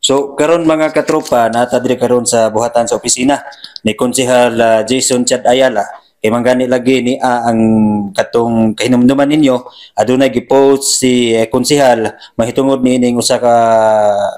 So karon mga katropa nata diri karon sa buhatan sa opisina ni Konsehal Jason Chad Ayala kay manggani lagi ni ang katong kahinumduman ninyo adunay gipost si konsehal mahitungod niining usa ka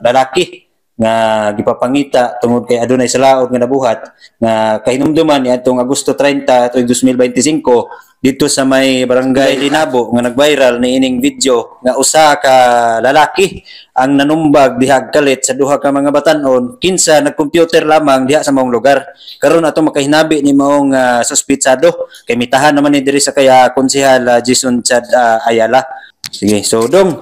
lalaki nga gipapangita tungod kay adunay salaod nga nabuhat nga kahinumduman ni atong Agosto 30 tuig 2025 dito sa may barangay Linabo nga nag-viral niining video nga usa ka lalaki ang nanumbag dihag kalit sa duha ka mga batan-on kinsa nag-computer lamang diha sa maong lugar karon atong makahinabi ni maong suspitsado kay mitahan naman ni diri sa kaya konsehal Jason Chad Ayala. Sige, so dong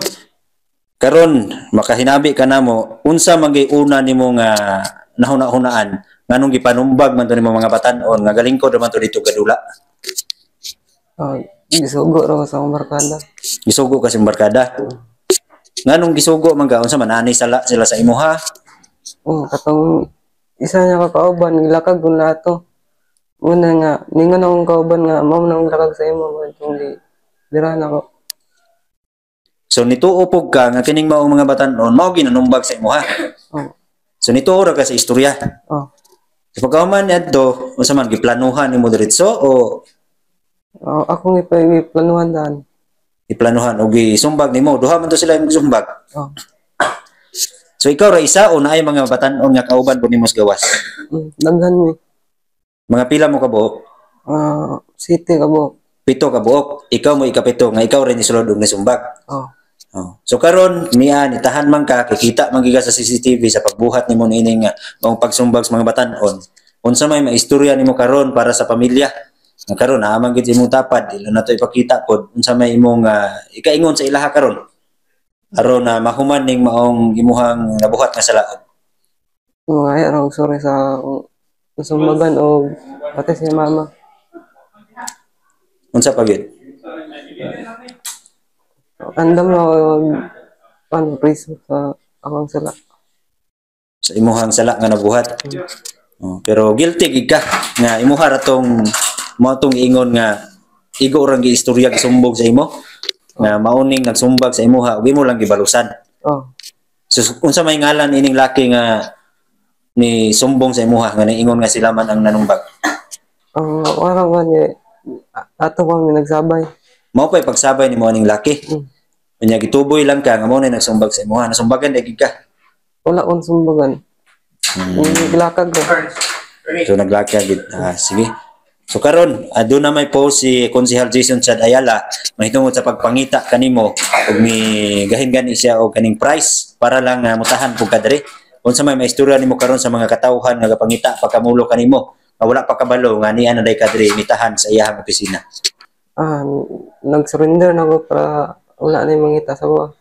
karon makahinabi ka namo unsa man gyud una nimo nga nahuna-hunaan nganong gipanumbag man to nimo mga batan-on nga galingkod man to dito gadula. Gisugo raw sa akong barkada. Gisugo ka sa barkada. Nganong gisugo man ka unsa man ani sala sila sa imuha? Katong isa niya kakauban gilakag kun lato. Una nga ningon akong kauban nga mao nang lakag sa imo kung di dira na ko. So nituo pog ka nga kining mao mga batan-on mao ginanumbag sa imuha. So nituo ra ka sa istorya. So pagkahuman adto unsa man giplanuhan nimo diretso o akong iplanuhan daan. Iplanuhan o gisumbag nimo duha man to sila imong sumbag. So ikaw ra isa o naay mga batan-on nga kauban po nimo sa gawas? Daghan mi. Mga pila mo ka buok? City ka buok. 7 ka buok. Ikaw mo ikapito nga ikaw rin isulod og nasumbag. So karon niya nitahan man ka kikita man giga sa CCTV sa pagbuhat nimo niining ang pagsumbag sa mga batan-on. Unsa may maistorya nimo karon para sa pamilya? Nga karon amang gid imong tapad ilo na to ipakita pod unsa may imong ikaingon sa ilaha karon aron na mahuman ning maong imuhang nabuhat nga salaod. Ay raw sorry sa sumbagan o pati si mama. Unsa pa gyud? Andam na priso sa akong sala. Sa imuhang sala nga nabuhat. Pero guilty gid ka nga imuha ra tong mao tong ingon nga igo orang giistorya gisumbog sa imo nga mauning nagsumbag sa imuha ug imo lang gibalusan. So unsa may ngalan ining laki nga ni sumbong sa imuha nga ingon nga sila man ang nanumbag? Wala man ato kami nagsabay. Mao pay pagsabay ni mo ning laki. Unya gituboy lang ka nga mao na nagsumbag sa imuha. Nasumbagan dai gid ka? Wala kon sumbagan. Naglakag ko. So naglakag gid. Sige. So karon adto na may post si Konsehal Jason Chad Ayala mahitungod sa pagpangita kanimo ug ni gahin-gani siya og kaning price para lang mutahan pug kadre. Unsa may maistorya nimo karon sa mga katawhan nga gapangita pagkamulo kanimo nga wala pa kabalo nga niya na day kadre imitahan sa iyang opisina. Nag-surrender na ko para wala na mangita sa ko.